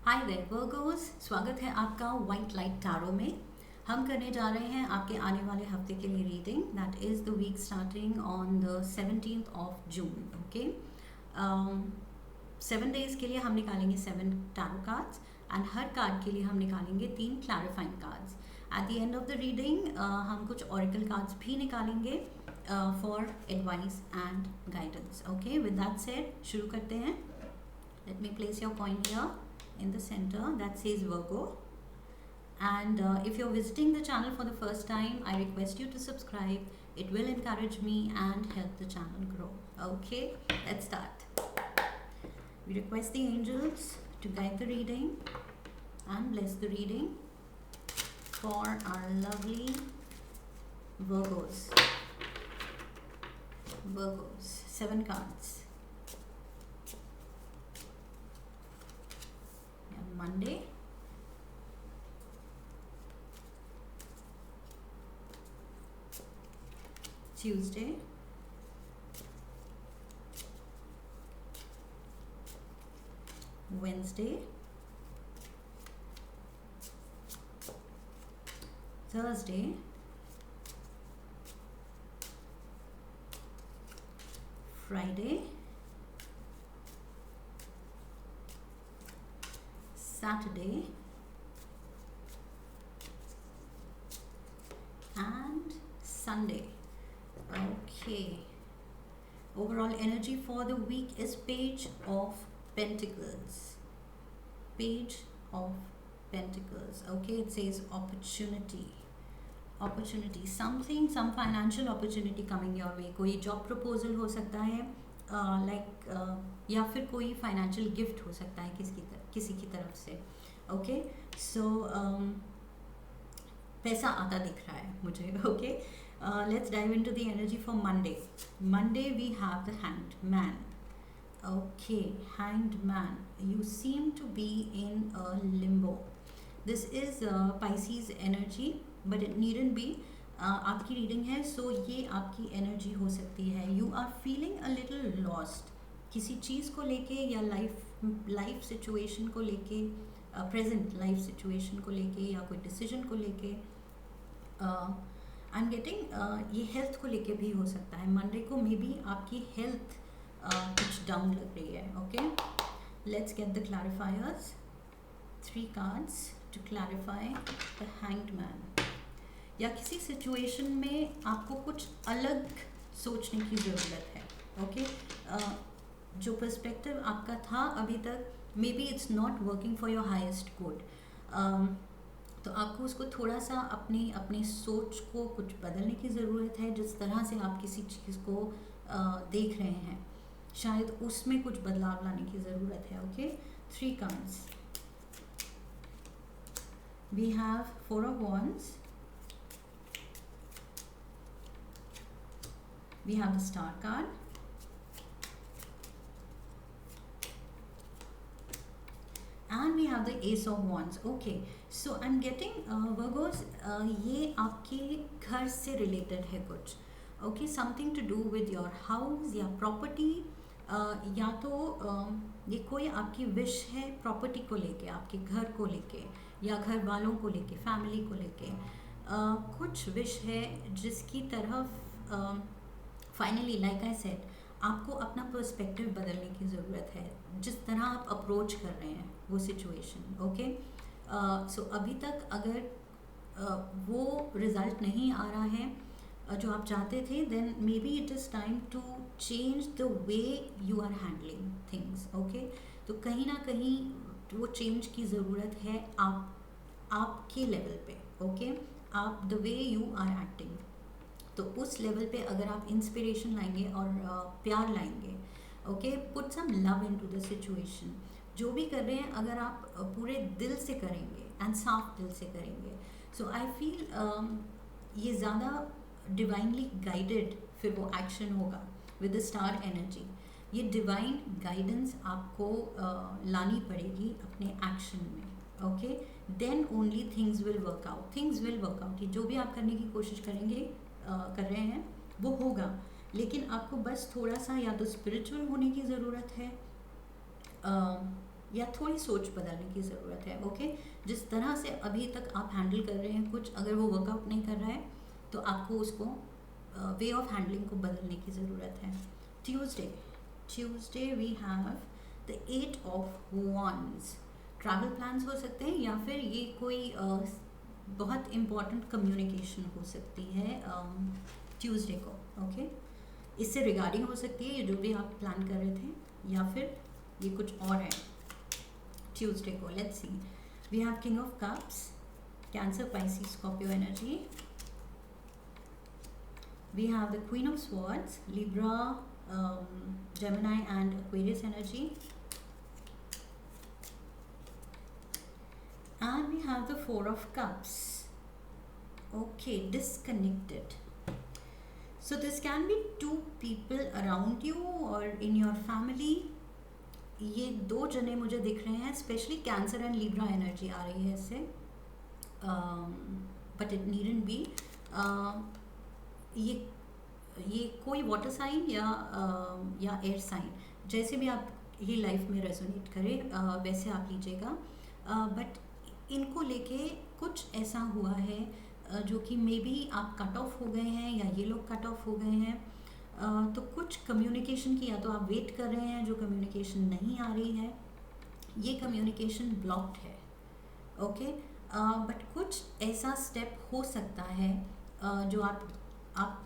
Hi there Virgo's, स्वागत है आपका वाइट लाइट टैरो में। हम करने जा रहे हैं आपके आने वाले हफ्ते के लिए reading that is the week starting on the 17th of June. Okay, 7 days के लिए हम निकालेंगे 7 टैरो कार्ड्स एंड हर कार्ड के लिए हम निकालेंगे 3 clarifying cards. At the end of the reading हम कुछ ऑरेकल कार्ड्स भी निकालेंगे for advice and guidance. Okay, with that said शुरू करते हैं। Let me place your point here in the center that says Virgo. And if you're visiting the channel for the first time, I request you to subscribe. It will encourage me and help the channel grow. Okay, let's start. We request the angels to guide the reading and bless the reading for our lovely Virgos. Virgos, 7 cards. Monday, Tuesday, Wednesday, Thursday, Friday, Saturday, and Sunday. Okay, overall energy for the week is Page of Pentacles. Page of Pentacles. Okay, it says opportunity. Something, some financial opportunity coming your way. कोई job proposal हो सकता है, या फिर कोई financial gift हो सकता है किसी की तरफ से। ओके, सो पैसा आता दिख रहा है मुझे। Okay, let's dive into the energy for Monday we have the hanged man. Okay, hanged man, you seem to be in a limbo. This is Pisces energy but it needn't be. आपकी reading है, so ये आपकी एनर्जी हो सकती है। You are feeling a little lost किसी चीज़ को लेके, या लाइफ सिचुएशन को लेके, प्रेजेंट लाइफ सिचुएशन को लेके, या कोई डिसीजन को लेके। आई एम गेटिंग ये हेल्थ को लेके भी हो सकता है। मंडे को मे बी आपकी हेल्थ कुछ डाउन लग रही है। Okay, let's get the clarifiers. 3 cards to clarify the hanged man. या किसी सिचुएशन में आपको कुछ अलग सोचने की ज़रूरत है। ओके, जो पर्सपेक्टिव आपका था अभी तक, may be it's not working for your highest good. तो आपको उसको थोड़ा सा अपनी सोच को कुछ बदलने की ज़रूरत है। जिस तरह से आप किसी चीज़ को देख रहे हैं, शायद उसमें कुछ बदलाव लाने की ज़रूरत है। Okay, 3 cards we have 4 of Wands, we have the Star card, and we have the Ace of Wands. Okay, so I'm getting Virgos, ये आपके घर से रिलेटेड है कुछ। Okay, something to do with your house या property, या तो ये कोई आपकी विश है प्रॉपर्टी को लेके, आपके घर को लेके, या घर वालों को लेके, फैमिली को लेके। कुछ विश है जिसकी तरफ फाइनली, लाइक आई सेड, आपको अपना पर्सपेक्टिव बदलने की ज़रूरत है। जिस तरह आप अप्रोच कर रहे हैं वो सिचुएशन। ओके, सो अभी तक अगर वो रिज़ल्ट नहीं आ रहा है जो आप चाहते थे, then maybe it is time to change the way you are handling things. Okay, तो कहीं ना कहीं वो चेंज की ज़रूरत है आपके लेवल पे। ओके, आप the way you are acting, तो उस लेवल पे अगर आप इंस्पिरेशन लाएंगे और प्यार लाएंगे। Okay, put some love into the situation. जो भी कर रहे हैं, अगर आप पूरे दिल से करेंगे एंड साफ दिल से करेंगे, सो आई फील ये ज़्यादा डिवाइनली गाइडेड फिर वो एक्शन होगा विद द स्टार एनर्जी। ये डिवाइन गाइडेंस आपको लानी पड़ेगी अपने एक्शन में। Okay, then only things will work out. ये जो भी आप करने की कोशिश करेंगे, कर रहे हैं, वो होगा। लेकिन आपको बस थोड़ा सा या तो स्पिरिचुअल होने की ज़रूरत है, या थोड़ी सोच बदलने की ज़रूरत है। ओके, जिस तरह से अभी तक आप हैंडल कर रहे हैं कुछ, अगर वो वर्कआउट नहीं कर रहा है तो आपको उसको वे ऑफ हैंडलिंग को बदलने की ज़रूरत है। Tuesday we have the 8 of Wands। Travel plans हो सकते हैं या फिर ये कोई बहुत इम्पॉर्टेंट कम्युनिकेशन हो सकती है ट्यूसडे को। ओके, इससे रिगार्डिंग हो सकती है ये जो भी आप प्लान कर रहे थे, या फिर ये कुछ और है ट्यूसडे को। Let's see, we have king of cups, Cancer, Pisces, Scorpio energy. We have the Queen of Swords, Libra, Gemini and Aquarius energy. And we have the Four of Cups. Okay, disconnected. So this can be two people around you or in your family. ये दो जने मुझे दिख रहे हैं, specially Cancer and Libra energy आ रही है इससे, बट इट नीडंट बी। ये कोई वाटर साइन या एयर साइन, जैसे भी आप ये लाइफ में रेजोनेट करे वैसे आप लीजिएगा। बट इनको लेके कुछ ऐसा हुआ है जो कि मे बी आप कट ऑफ हो गए हैं या ये लोग कट ऑफ हो गए हैं। तो कुछ कम्युनिकेशन की या तो आप वेट कर रहे हैं, जो कम्युनिकेशन नहीं आ रही है, ये कम्युनिकेशन ब्लॉक्ड है। ओके, बट कुछ ऐसा स्टेप हो सकता है जो आप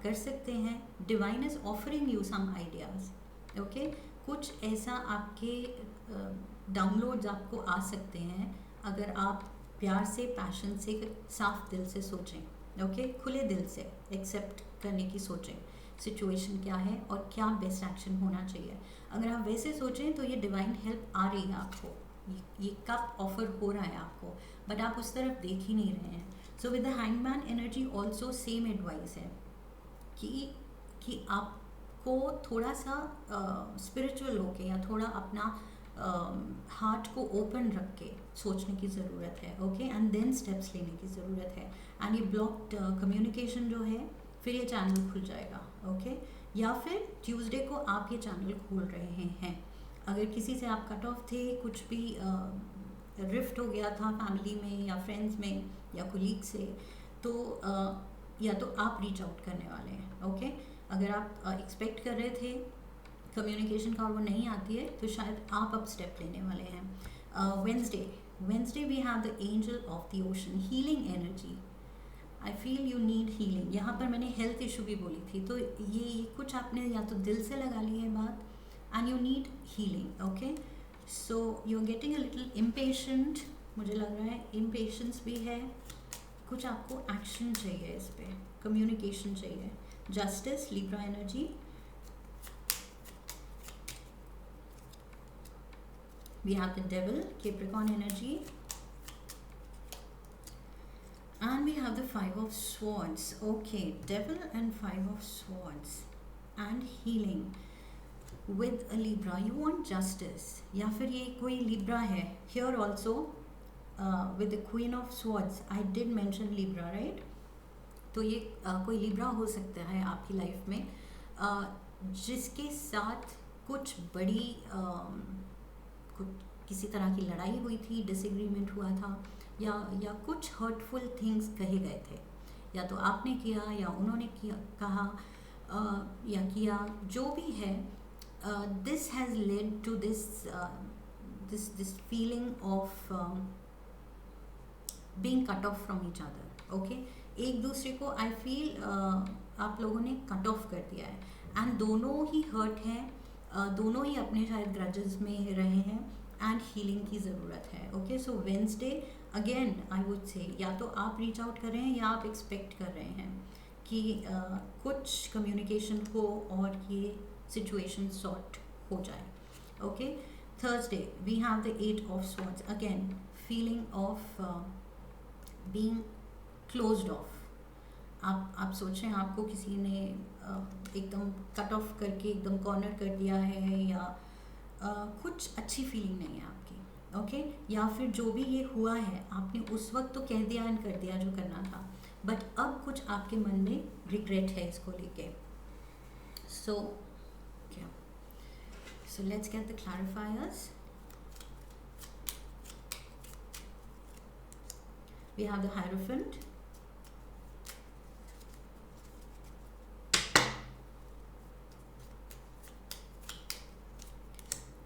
कर सकते हैं। Divine is offering you some ideas. Okay, कुछ ऐसा आपके डाउनलोड्स आपको आ सकते हैं अगर आप प्यार से, पैशन से, साफ दिल से सोचें। ओके, खुले दिल से एक्सेप्ट करने की सोचें सिचुएशन क्या है और क्या बेस्ट एक्शन होना चाहिए। अगर आप वैसे सोचें तो ये डिवाइन हेल्प आ रही है आपको, ये कप ऑफर हो रहा है आपको, बट आप उस तरफ देख ही नहीं रहे हैं। So with the hangman energy also same advice है कि आपको थोड़ा सा स्पिरिचुअल होके या थोड़ा अपना हार्ट को ओपन रख के सोचने की ज़रूरत है। ओके, एंड देन स्टेप्स लेने की ज़रूरत है। एंड ये ब्लॉक्ड कम्युनिकेशन जो है, फिर ये चैनल खुल जाएगा। ओके, या फिर ट्यूसडे को आप ये चैनल खोल रहे हैं। अगर किसी से आप कट ऑफ थे, कुछ भी रिफ्ट हो गया था फैमिली में या फ्रेंड्स में या कोलीग से, तो या तो आप रीच आउट करने वाले हैं। ओके, अगर आप एक्सपेक्ट कर रहे थे कम्युनिकेशन का और वो नहीं आती है, तो शायद आप अब स्टेप लेने वाले हैं। Wednesday we have the angel of the ocean, healing energy. I feel you need healing. यहाँ पर मैंने हेल्थ इशू भी बोली थी, तो ये कुछ आपने या तो दिल से लगा ली है बात, and you need healing. Okay, so you are getting a little impatient, मुझे लग रहा है इम्पेशेंस भी है, कुछ आपको एक्शन चाहिए, इस पर कम्युनिकेशन चाहिए। Justice, Libra energy. We have the devil, Capricorn energy, and we have the 5 of Swords. Okay, devil and 5 of Swords and healing with a Libra. You want justice, या फिर ये कोई Libra है here also with the Queen of Swords. I did mention Libra, right? तो ये कोई Libra हो सकता है आपकी लाइफ में जिसके साथ कुछ बड़ी किसी तरह की लड़ाई हुई थी, डिसएग्रीमेंट हुआ था, या कुछ हर्टफुल थिंग्स कहे गए थे, या तो आपने किया या उन्होंने कहा या किया, जो भी है। This has led to this feeling of being cut off from each other. Okay, एक दूसरे को आई फील आप लोगों ने कट ऑफ कर दिया है, एंड दोनों ही हर्ट हैं, दोनों ही अपने शायद ग्रजेस में रहे हैं, एंड हीलिंग की ज़रूरत है। Okay, so Wednesday again I would say, या तो आप रीच आउट कर रहे हैं या आप एक्सपेक्ट कर रहे हैं कि कुछ कम्युनिकेशन हो और ये सिचुएशन सॉर्ट हो जाए। Okay, Thursday we have the 8 of Swords, again feeling of being closed off. आप सोच रहे हैं आपको किसी ने एकदम कट ऑफ करके एकदम कॉर्नर कर दिया है, या कुछ अच्छी फीलिंग नहीं है आपकी। ओके, या फिर जो भी ये हुआ है आपने उस वक्त तो कह दिया एंड कर दिया जो करना था, बट अब कुछ आपके मन में रिग्रेट है इसको लेके। So let's get the clarifiers We have the Hierophant.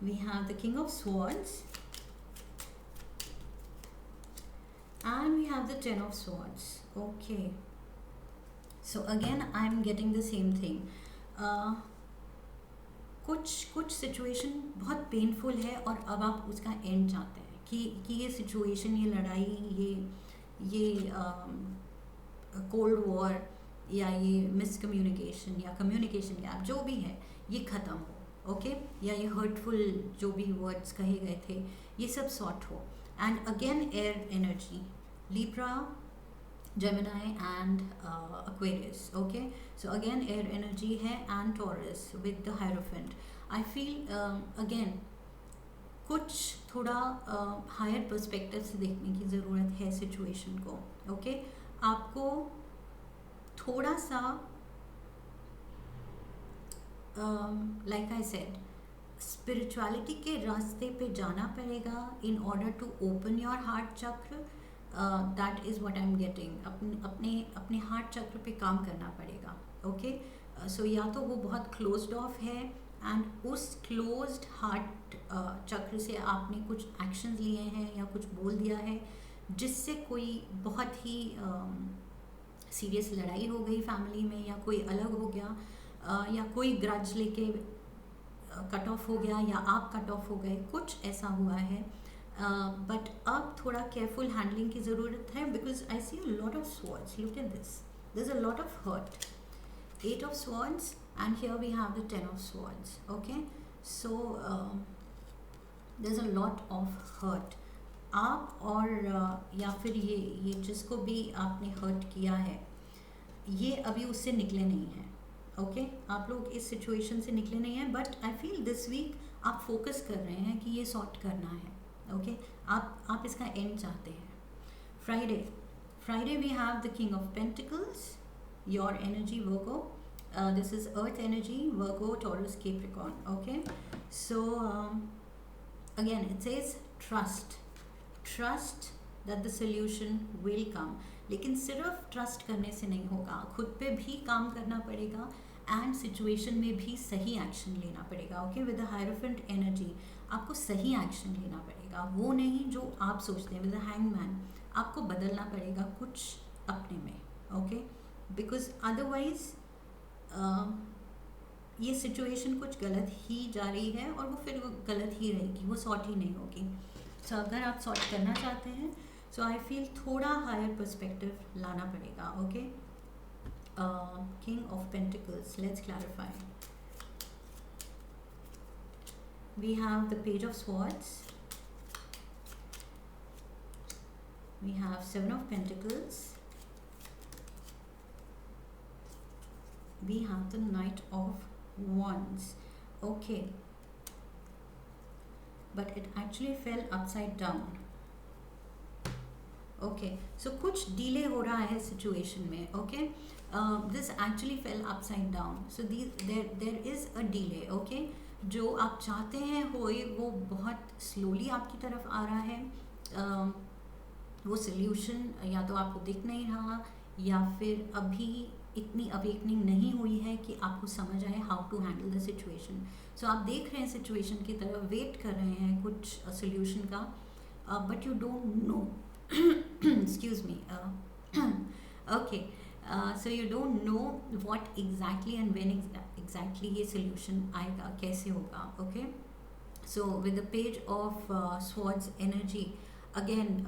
We have the King of Swords. And we have the Ten of Swords. Okay. So again, I'm getting the same thing. कुछ situation बहुत painful है और अब आप उसका and चाहते हैं कि ये सिचुएशन, ये लड़ाई, ये कोल्ड वॉर या ये मिसकम्युनिकेशन या कम्युनिकेशन गैप जो भी है ये ख़त्म हो, ओके या ये हर्टफुल जो भी वर्ड्स कहे गए थे ये सब सॉर्ट हो. And again air energy, Libra, Gemini and Aquarius. Okay, so again air energy है and Taurus with the Hierophant. I feel again कुछ थोड़ा हायर पर्सपेक्टिव से देखने की ज़रूरत है सिचुएशन को. ओके, आपको थोड़ा सा लाइक आई सेड स्पिरिचुअलिटी के रास्ते पे जाना पड़ेगा in order to open your heart chakra. That is what I am getting. अपने हार्ट चक्र पे काम करना पड़ेगा. ओके, सो या तो वो बहुत क्लोज्ड ऑफ है एंड उस क्लोज्ड हार्ट चक्र से आपने कुछ एक्शंस लिए हैं या कुछ बोल दिया है जिससे कोई बहुत ही सीरियस लड़ाई हो गई फैमिली में, या कोई अलग हो गया, या कोई ग्रज लेके कट ऑफ हो गया, या आप कट ऑफ हो गए, कुछ ऐसा हुआ है. बट अब थोड़ा केयरफुल हैंडलिंग की ज़रूरत है because I see a lot of swords. Look at this, there is a lot of hurt. 8 of swords and here we have the 10 of swords. Okay, so there's a lot of hurt. आप और या फिर ये जिसको भी आपने hurt किया है ये अभी उससे निकले नहीं हैं. ओके, आप लोग इस सिचुएशन से निकले नहीं हैं, but I feel this week आप फोकस कर रहे हैं कि ये सॉर्ट करना है. ओके, आप इसका एंड चाहते हैं. Friday we have the king of pentacles, your energy Virgo. This is earth energy, Virgo, Taurus, Capricorn. Okay, so again it says trust that the solution will come. लेकिन सिर्फ trust करने से नहीं होगा, खुद पे भी काम करना पड़ेगा एंड सिचुएशन में भी सही एक्शन लेना पड़ेगा. Okay, with the hierophant energy आपको सही एक्शन लेना पड़ेगा, वो नहीं जो आप सोचते हैं. विद द हैंगमैन आपको बदलना पड़ेगा कुछ अपने में. ओके, बिकॉज अदरवाइज ये सिचुएशन कुछ गलत ही जा रही है और वो फिर वो गलत ही रहेगी, वो सॉर्ट ही नहीं होगी. सो अगर आप सॉर्ट करना चाहते हैं सो आई फील थोड़ा हायर पर्सपेक्टिव लाना पड़ेगा. Okay, king of pentacles, let's clarify. We have the page of swords, we have 7 of Pentacles, we have the Knight of Wands. Okay, but it actually fell upside down. Okay, so कुछ delay हो रहा है situation में. Okay, this actually fell upside down, so there is a delay. Okay, जो आप चाहते हैं होए वो बहुत स्लोली आपकी तरफ आ रहा है. वो सोल्यूशन या तो आपको दिख नहीं रहा या फिर अभी इतनी अवेकनिंग नहीं हुई है कि आपको समझ आए how to handle the situation. So आप देख रहे हैं सिचुएशन की तरफ, वेट कर रहे हैं कुछ सोल्यूशन का, but you don't know. Excuse me. Okay, so you don't know what exactly and when exactly ये सोल्यूशन आएगा, कैसे होगा. Okay, so with the page of swords energy again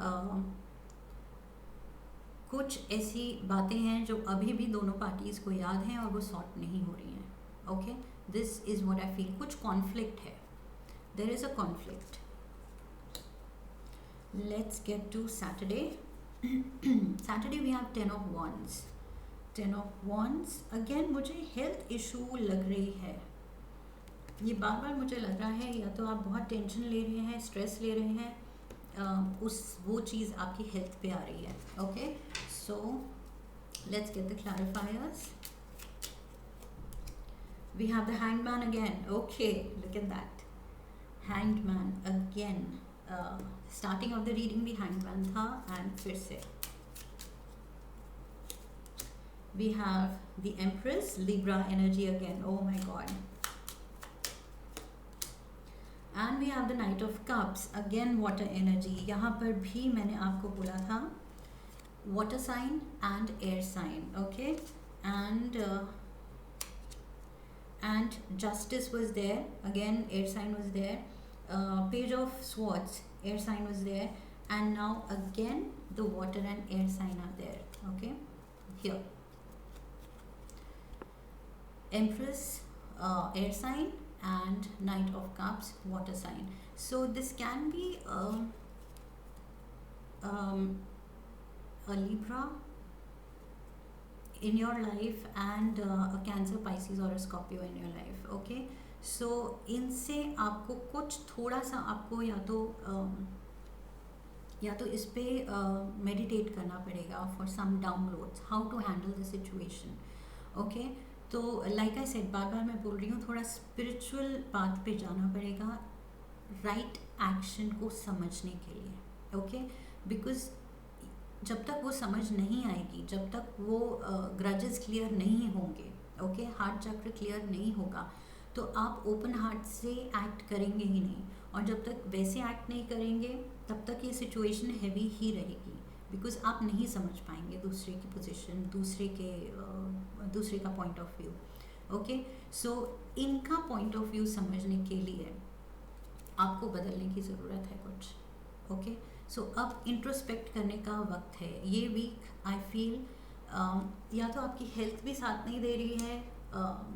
कुछ ऐसी बातें हैं जो अभी भी दोनों पार्टीज़ को याद हैं और वो सॉर्ट नहीं हो रही हैं. Okay, this is what I feel. कुछ कॉन्फ्लिक्ट है, there is a conflict. Let's get to Saturday. Saturday we have 10 of Wands. 10 of Wands again मुझे हेल्थ इशू लग रही है. ये बार बार मुझे लग रहा है या तो आप बहुत टेंशन ले रहे हैं, स्ट्रेस ले रहे हैं, वो चीज़ आपकी हेल्थ पे आ रही है. Okay, so let's get the clarifiers. We have the hangman again. Okay, look at that, hangman again. Starting off the reading भी हैंगमैन था एंड फिर से We have the Empress, Libra energy again. Oh my god. And we have the Knight of Cups, again water energy. यहाँ पर भी मैंने आपको बोला था water sign and air sign. Okay, and Justice was there, again air sign was there. Page of Swords, air sign was there, and now again the water and air sign are there. Okay, here Empress, air sign, and Knight of Cups, water sign. So this can be a Libra in your life and a Cancer, Pisces or a Scorpio in your life. Okay, so इनसे आपको कुछ थोड़ा सा आपको या तो इस पे मेडिटेट करना पड़ेगा for some downloads, how to handle the situation. Okay, तो लाइक आई सेड, बार बार मैं बोल रही हूँ, थोड़ा स्पिरिचुअल पाथ पे जाना पड़ेगा राइट एक्शन को समझने के लिए. ओके, बिकॉज जब तक वो समझ नहीं आएगी, जब तक वो ग्रजेस क्लियर नहीं होंगे, ओके, हार्ट चक्र क्लियर नहीं होगा, तो आप ओपन हार्ट से एक्ट करेंगे ही नहीं. और जब तक वैसे एक्ट नहीं करेंगे तब तक ये सिचुएशन हैवी ही रहेगी, बिकॉज आप नहीं समझ पाएंगे दूसरे की पोजीशन, दूसरे का पॉइंट ऑफ व्यू. ओके, सो इनका पॉइंट ऑफ व्यू समझने के लिए आपको बदलने की ज़रूरत है कुछ. ओके, सो अब इंट्रोस्पेक्ट करने का वक्त है. ये वीक आई फील या तो आपकी हेल्थ भी साथ नहीं दे रही है,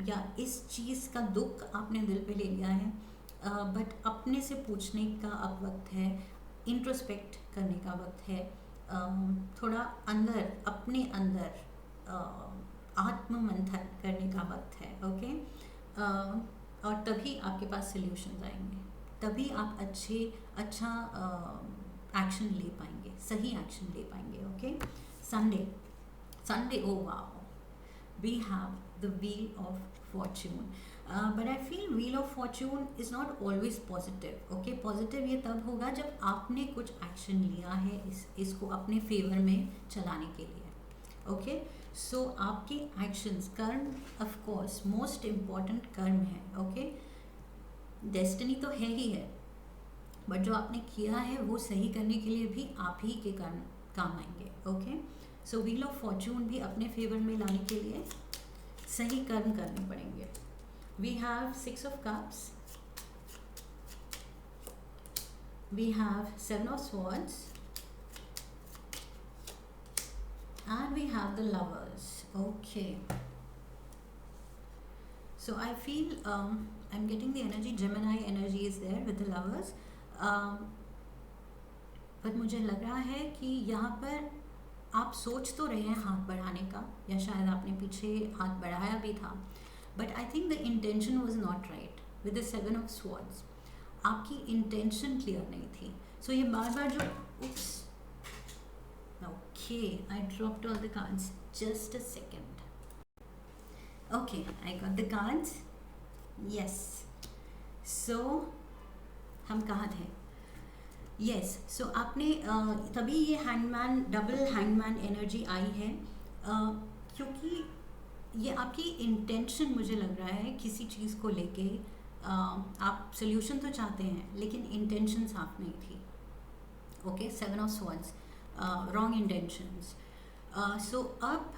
या इस चीज़ का दुख आपने दिल पे ले लिया है, बट अपने से पूछने का अब वक्त है, इंट्रोस्पेक्ट करने का वक्त है, थोड़ा अंदर, अपने अंदर आत्म मंथन करने का वक्त है. ओके, और तभी आपके पास सल्यूशंस आएंगे, तभी आप अच्छा एक्शन ले पाएंगे, सही एक्शन ले पाएंगे. Okay, Sunday, oh wow, we have the wheel of fortune, but I feel wheel of fortune is not always positive. Okay, positive ये तब होगा जब आपने कुछ एक्शन लिया है इसको अपने फेवर में चलाने के लिए. ओके, सो आपके एक्शंस, कर्म, ऑफ कोर्स मोस्ट इम्पॉर्टेंट कर्म है. ओके, डेस्टिनी तो है ही है, बट जो आपने किया है वो सही करने के लिए भी आप ही के कर्म काम आएंगे. Okay, so wheel of Fortune भी अपने फेवर में लाने के लिए सही कर्म करने पड़ेंगे. We have 6 of cups, we have 7 of swords, and we have the lovers. Okay, so I feel I'm getting the energy, Gemini energy is there with the lovers, but मुझे लग रहा है कि यहाँ पर आप सोच तो रहे हैं हाथ बढ़ाने का, या शायद आपने पीछे हाथ बढ़ाया भी था, but I think the intention was not right with the 7 of swords. आपकी इंटेंशन क्लियर नहीं थी. सो ये बार बार जो okay, I dropped all the cards, just a second. Okay, I got the cards. Yes, so हम कहाँ थे? यस, सो आपने तभी ये हैंडमैन, डबल हैंडमैन एनर्जी आई है, क्योंकि ये आपकी इंटेंशन मुझे लग रहा है किसी चीज़ को लेके. आप सोल्यूशन तो चाहते हैं लेकिन इंटेंशन साफ नहीं थी. Okay, 7 of swords, wrong intentions. So अब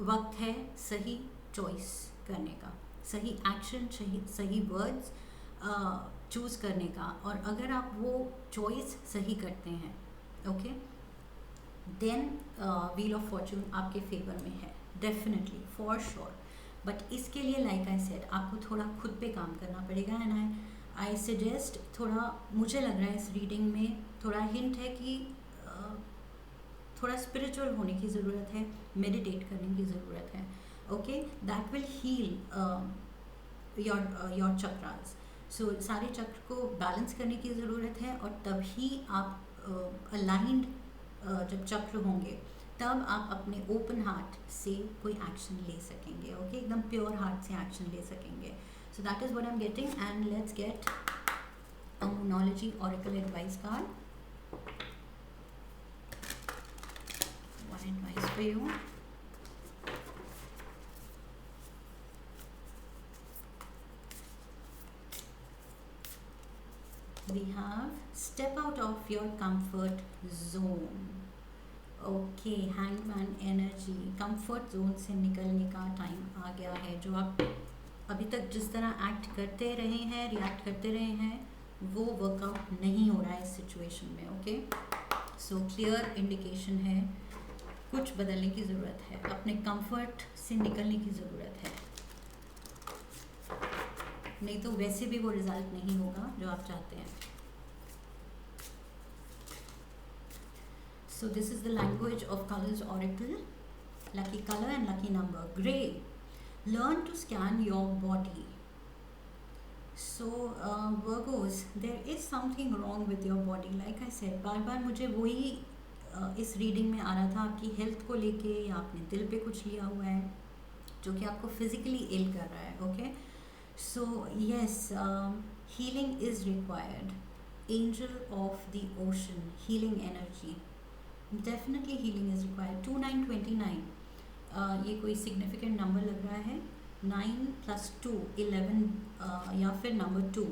वक्त है सही चॉइस करने का, सही एक्शन, सही वर्ड्स चूज़ करने का. और अगर आप वो चॉइस सही करते हैं, okay, then wheel of fortune आपके फेवर में है, डेफिनेटली, फॉर श्योर. बट इसके लिए लाइक आई सेड, आपको थोड़ा खुद पे काम करना पड़ेगा. एंड आई सजेस्ट, थोड़ा मुझे लग रहा है इस रीडिंग में थोड़ा हिंट है कि थोड़ा स्पिरिचुअल होने की ज़रूरत है, मेडिटेट करने की ज़रूरत है. Okay, that will heal your chakras. So सारे चक्र को बैलेंस करने की ज़रूरत है, और तभी आप अलाइंड जब चक्र होंगे तब आप अपने ओपन हार्ट से कोई एक्शन ले सकेंगे. ओके, एकदम प्योर हार्ट से एक्शन ले सकेंगे. So that is what I am getting. And let's get a Moonology oracle advice card. One advice for you. We have step out of your comfort zone. Okay, hangman energy, comfort zone से निकलने का time आ गया है. जो आप अभी तक जिस तरह एक्ट करते रहे हैं, रिएक्ट करते रहे हैं, वो वर्कआउट नहीं हो रहा है इस सिचुएशन में. ओके, सो क्लियर इंडिकेशन है कुछ बदलने की ज़रूरत है, अपने कंफर्ट से निकलने की ज़रूरत है, नहीं तो वैसे भी वो रिजल्ट नहीं होगा जो आप चाहते हैं. So this is the language of colors oracle. Lucky color and lucky number. Gray. Learn to scan your body. So Virgos, there is something wrong with your body. Like I said, बार बार मुझे वही इस reading में आ रहा था, आपकी health को लेके या आपने दिल पे कुछ लिया हुआ है जो कि आपको फिजिकली इल कर रहा है. Okay, so yes, healing is required. Angel of the ocean, healing energy, definitely healing is required. 2929 ये कोई सिग्निफिकेंट नंबर लग रहा है. 9 + 2 11, या फिर number 2,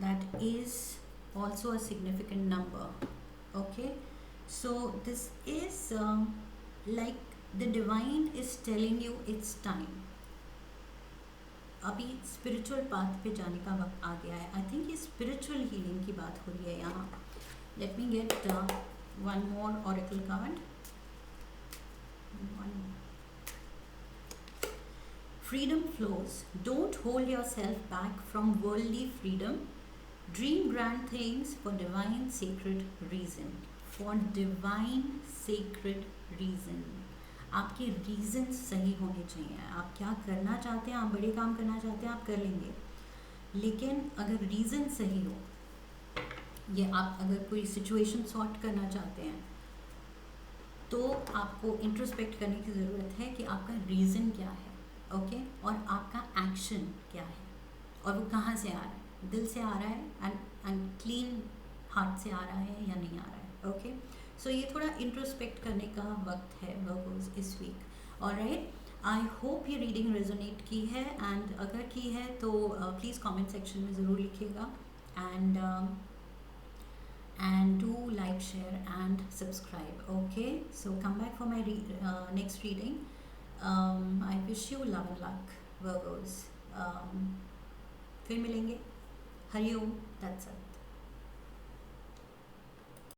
that is also a significant number. Okay, so this is like the divine is telling you it's time. अभी spiritual path पे जाने का वक्त आ गया है. आई थिंक ये स्पिरिचुअल हीलिंग की बात हो रही है यहाँ. Let me get one more oracle card. One more. Freedom flows. Don't hold yourself back from worldly freedom. Dream grand things for divine sacred reason. For divine sacred reason. आपके reason सही होने चाहिए. आप क्या करना चाहते हैं, आप बड़े काम करना चाहते हैं, आप कर लेंगे, लेकिन अगर रीज़न सही हो, ये आप अगर कोई सिचुएशन सॉर्ट करना चाहते हैं तो आपको इंट्रोस्पेक्ट करने की ज़रूरत है कि आपका रीज़न क्या है. ओके, और आपका एक्शन क्या है, और वो कहाँ से आ रहा है, दिल से आ रहा है एंड क्लीन हार्ट से आ रहा है या नहीं आ रहा है. ओके, सो ये थोड़ा इंट्रोस्पेक्ट करने का वक्त है वर्गोस इस वीक. ऑलराइट, आई होप ये रीडिंग रेजोनेट की है, एंड अगर की है तो प्लीज़ कमेंट सेक्शन में ज़रूर लिखिएगा. And do like, share and subscribe. Okay, so come back for my next reading. I wish you love and luck, Virgos. फिर मिलेंगे. हरिओम. That's it.